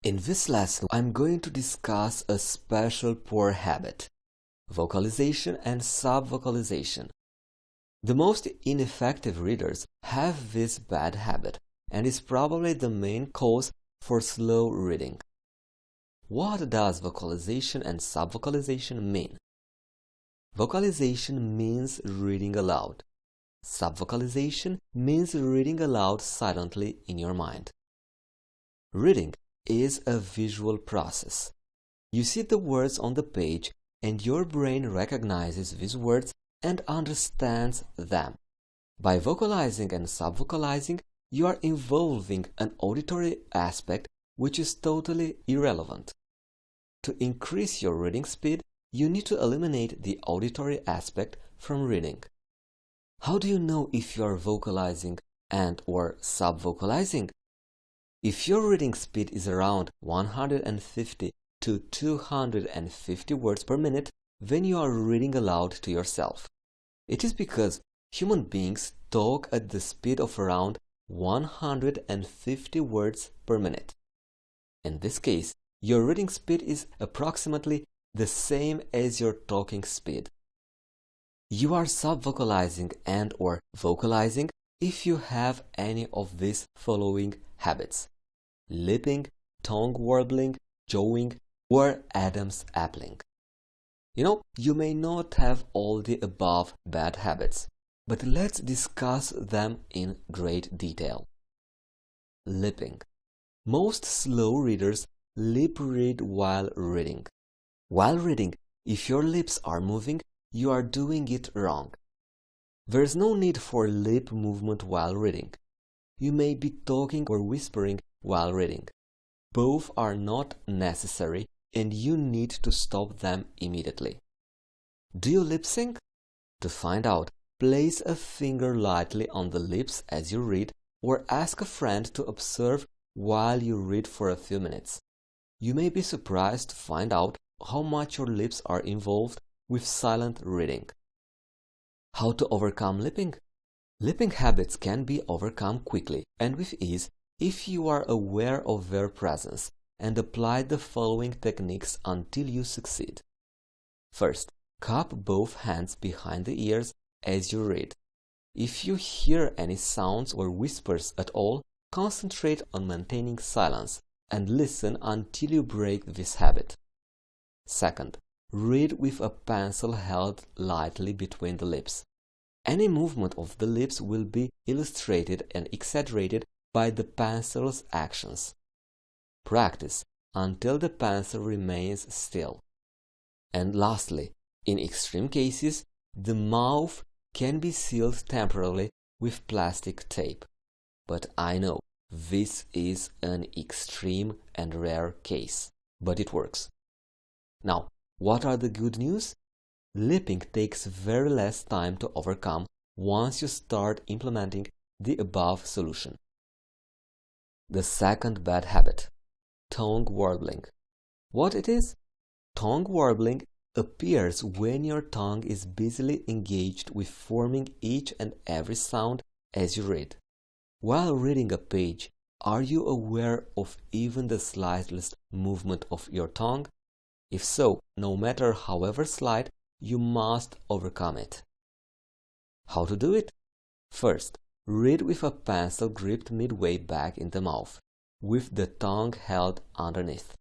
In this lesson, I'm going to discuss a special poor habit: vocalization and subvocalization. The most ineffective readers have this bad habit, and is probably the main cause for slow reading. What does vocalization and subvocalization mean? Vocalization means reading aloud. Subvocalization means reading aloud silently in your mind. Reading is a visual process. You see the words on the page and your brain recognizes these words and understands them. By vocalizing and subvocalizing, you are involving an auditory aspect which is totally irrelevant. To increase your reading speed, you need to eliminate the auditory aspect from reading. How do you know if you are vocalizing and/or subvocalizing? If your reading speed is around 150 to 250 words per minute, then you are reading aloud to yourself. It is because human beings talk at the speed of around 150 words per minute. In this case, your reading speed is approximately the same as your talking speed. You are subvocalizing and/or vocalizing if you have any of these following habits: lipping, tongue warbling, jawing, or Adam's appling. You may not have all the above bad habits, but let's discuss them in great detail. Lipping. Most slow readers lip read while reading. While reading, if your lips are moving, you are doing it wrong. There is no need for lip movement while reading. You may be talking or whispering while reading. Both are not necessary, and you need to stop them immediately. Do you lip sync? To find out, place a finger lightly on the lips as you read, or ask a friend to observe while you read for a few minutes. You may be surprised to find out how much your lips are involved with silent reading. How to overcome lipping? Lipping habits can be overcome quickly and with ease if you are aware of their presence and apply the following techniques until you succeed. First, cup both hands behind the ears as you read. If you hear any sounds or whispers at all, concentrate on maintaining silence and listen until you break this habit. Second, read with a pencil held lightly between the lips. Any movement of the lips will be illustrated and exaggerated by the pencil's actions. Practice until the pencil remains still. And lastly, in extreme cases, the mouth can be sealed temporarily with plastic tape. But I know this is an extreme and rare case, but it works. Now, what are the good news? Lipping takes very less time to overcome once you start implementing the above solution. The second bad habit: tongue warbling. What it is? Tongue warbling appears when your tongue is busily engaged with forming each and every sound as you read. While reading a page, are you aware of even the slightest movement of your tongue? If so, no matter however slight, you must overcome it. How to do it? First, read with a pencil gripped midway back in the mouth, with the tongue held underneath.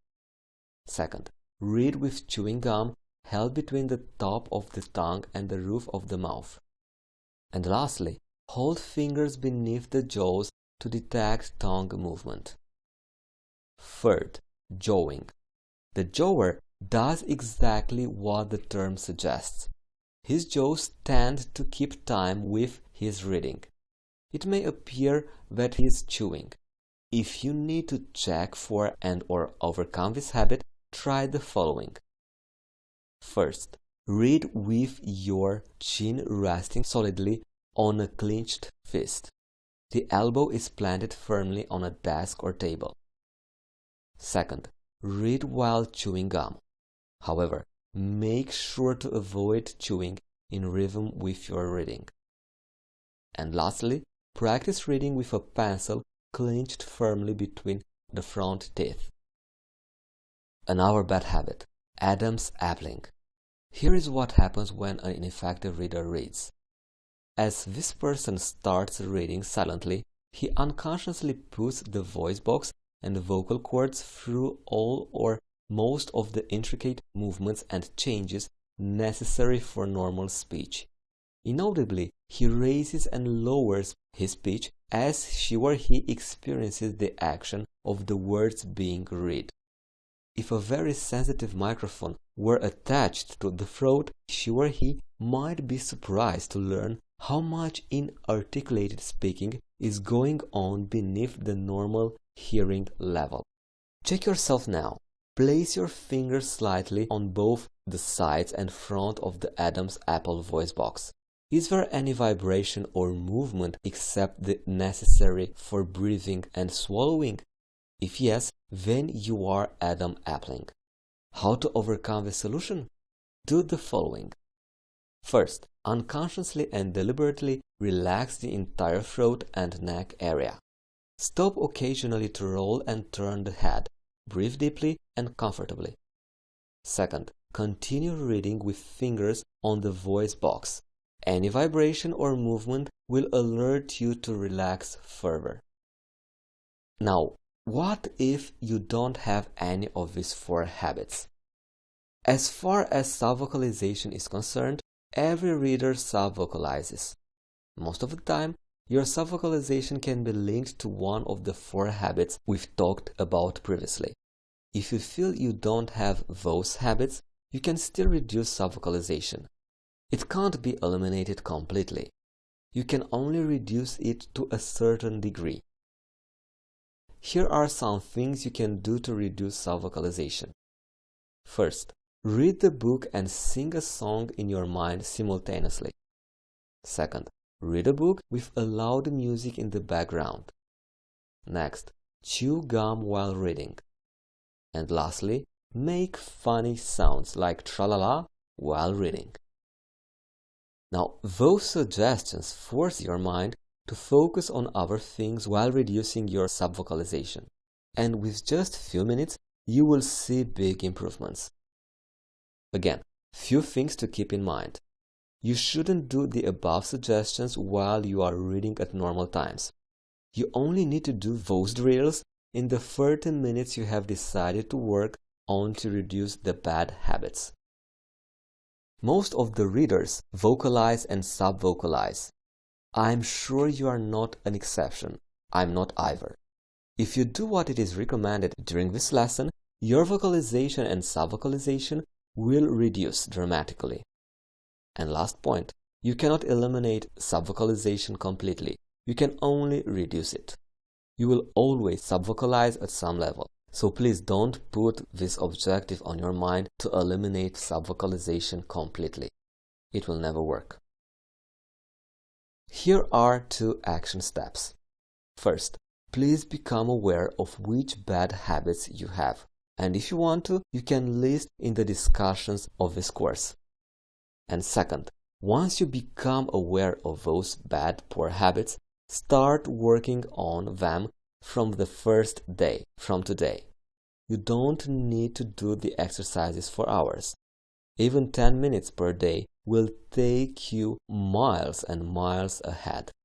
Second, read with chewing gum held between the top of the tongue and the roof of the mouth. And lastly, hold fingers beneath the jaws to detect tongue movement. Third, jawing. The jawer does exactly what the term suggests. His jaws tend to keep time with his reading. It may appear that he is chewing. If you need to check for and/or overcome this habit, try the following. First, read with your chin resting solidly on a clenched fist. The elbow is planted firmly on a desk or table. Second, read while chewing gum. However, make sure to avoid chewing in rhythm with your reading. And lastly, practice reading with a pencil clenched firmly between the front teeth. Another bad habit, Adam's appling. Here is what happens when an ineffective reader reads. As this person starts reading silently, he unconsciously puts the voice box and the vocal cords through all or most of the intricate movements and changes necessary for normal speech. Inaudibly, he raises and lowers his pitch as she or he experiences the action of the words being read. If a very sensitive microphone were attached to the throat, she or he might be surprised to learn how much inarticulated speaking is going on beneath the normal hearing level. Check yourself now. Place your fingers slightly on both the sides and front of the Adam's apple voice box. Is there any vibration or movement except the necessary for breathing and swallowing? If yes, then you are Adam appling. How to overcome the solution? Do the following. First, unconsciously and deliberately relax the entire throat and neck area. Stop occasionally to roll and turn the head. Breathe deeply and comfortably. Second, continue reading with fingers on the voice box. Any vibration or movement will alert you to relax further. Now, what if you don't have any of these 4 habits? As far as subvocalization is concerned, every reader subvocalizes. Most of the time, your subvocalization can be linked to one of the 4 habits we've talked about previously. If you feel you don't have those habits, you can still reduce subvocalization. It can't be eliminated completely. You can only reduce it to a certain degree. Here are some things you can do to reduce subvocalization. First, read the book and sing a song in your mind simultaneously. Second, read a book with a loud music in the background. Next, chew gum while reading. And lastly, make funny sounds like tra-la-la while reading. Now, those suggestions force your mind to focus on other things while reducing your subvocalization. And with just a few minutes, you will see big improvements. Again, few things to keep in mind. You shouldn't do the above suggestions while you are reading at normal times. You only need to do those drills in the 30 minutes you have decided to work on to reduce the bad habits. Most of the readers vocalize and subvocalize. I'm sure you are not an exception. I'm not either. If you do what it is recommended during this lesson, your vocalization and subvocalization will reduce dramatically. And last point, you cannot eliminate subvocalization completely. You can only reduce it. You will always subvocalize at some level. So please don't put this objective on your mind to eliminate subvocalization completely. It will never work. Here are 2 action steps. First, please become aware of which bad habits you have. And if you want to, you can list in the discussions of this course. And second, once you become aware of those bad, poor habits, start working on them from the first day, from today. You don't need to do the exercises for hours. Even 10 minutes per day will take you miles and miles ahead.